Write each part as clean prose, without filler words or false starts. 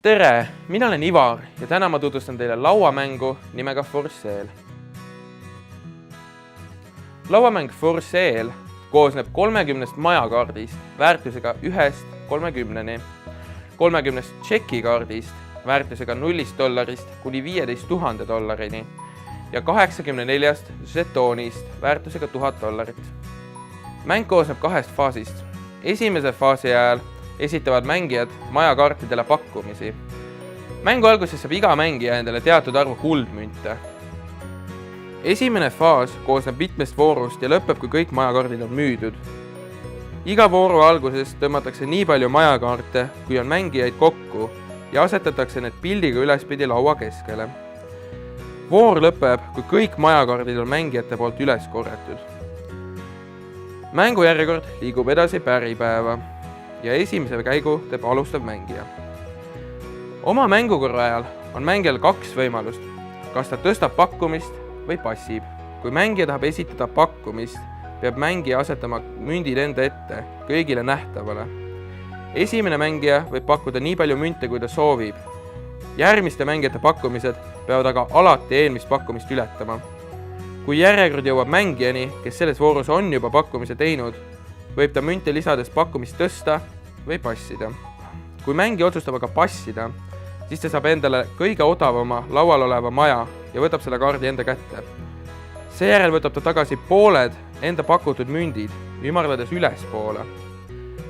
Tere, mina olen Ivar ja täna ma tutvustan teile lauamängu nimega For Sale. Lauamäng For Sale koosneb 30 majakaardist väärtusega 1-30, 30 tšekikaardist väärtusega $0 kuni $15,000 ja 84 žetoonist väärtusega $1000. Mäng koosneb 2 faasist. Esimese faasi ajal esitavad mängijad majakaartidele pakkumisi. Mängu alguses saab iga mängija endale teatud arvu kuldmünte. Esimene faas koosneb mitmest voorust ja lõpeb, kui kõik majakaardid on müüdud. Iga vooru alguses tõmmatakse nii palju majakaarte, kui on mängijaid kokku ja asetatakse need pildiga ülespidi laua keskele. Voor lõpeb, kui kõik majakaardid on mängijate poolt üles korjatud. Mängujärjekord liigub edasi päripäeva ja esimese käigu teeb alustav mängija. Oma mängukorra ajal on mängijal 2 võimalust, kas ta tõstab pakkumist või passib. Kui mängija tahab esitada pakkumist, peab mängija asetama mündid enda ette kõigile nähtavale. Esimene mängija võib pakkuda nii palju münte, kui ta soovib. Järgmiste mängijate pakkumised peavad aga alati eelmist pakkumist ületama. Kui järjekord jõuab mängijani, kes selles voorus on juba pakkumise teinud, võib ta münte lisades pakkumist tõsta või passida. Kui mängija otsustab aga passida, siis ta saab endale kõige odavama laual oleva maja ja võtab selle kaardi enda kätte. Seejärel võtab ta tagasi pooled enda pakutud mündid, ümardades ülespoole.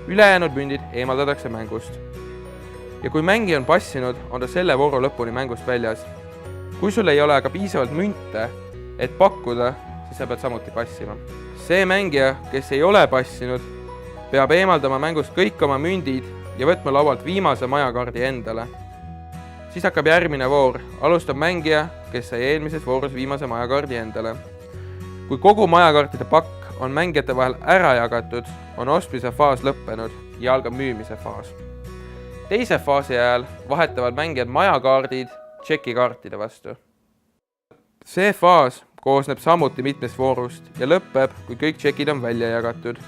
Ülejäänud mündid eemaldatakse mängust. Ja kui mängija on passinud, on ta selle vooru lõpuni mängust väljas. Kui sul ei ole aga piisavalt münte, et pakkuda, siis sa pead samuti passima. See mängija, kes ei ole passinud, peab eemaldama mängust kõik oma mündid ja võtma laualt viimase majakaardi endale. Siis hakkab järgmine voor, alustab mängija, kes sai eelmises voorus viimase majakaardi endale. Kui kogu majakaartide pakk on mängijate vahel ära jagatud, on ostmise faas lõppenud ja algab müümise faas. Teise faasi ajal vahetavad mängijad majakaardid tšekikaartide vastu. See faas koosneb samuti mitmest voorust ja lõpeb, kui kõik tšekid on välja jagatud.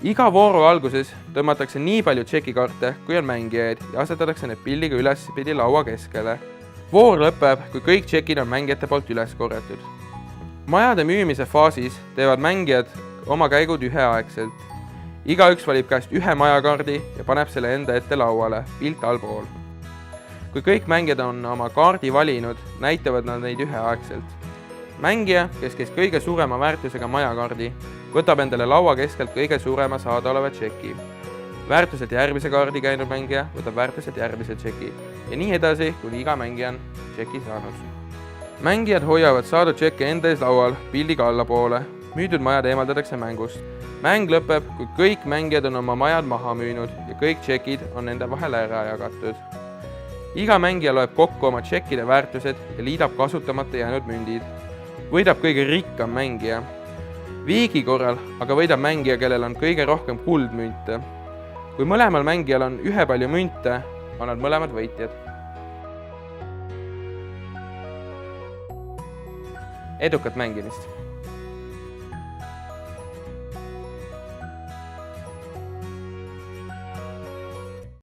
Iga vooru alguses tõmmatakse nii palju tšekikaarte, kui on mängijaid ja asetatakse need pildiga ülespidi laua keskele. Voor lõpeb, kui kõik tšekid on mängijate poolt üles korjatud. Majade müümise faasis teevad mängijad oma käigud üheaegselt. Igaüks valib käest ühe majakaardi ja paneb selle enda ette lauale, pilt allpool. Kui kõik mängijad on oma kaardi valinud, näitavad nad neid üheaegselt. Mängija, kes käis kõige suurema väärtusega majakaardi, võtab endale laua keskelt kõige suurema saadaoleva tšeki. Väärtuselt järgmise kaardi käinud mängija võtab väärtuselt järgmise tšeki ja nii edasi, kuni iga mängija on tšeki saanud. Mängijad hoiavad saadud tšekke enda ees laual pildiga allapoole. Müüdud majad eemaldatakse mängust. Mäng lõpeb, kui kõik mängijad on oma majad maha müünud ja kõik tšekid on nende vahel ära jagatud. Iga mängija loeb kokku oma tšekkide väärtused ja liidab kasutamata jäänud mündid. Võidab kõige rikkam mängija. Viigi korral aga võidab mängija, kellel on kõige rohkem kuldmünte. Kui mõlemal mängijal on ühepalju münte, on nad mõlemad võitjad. Edukat mängimist!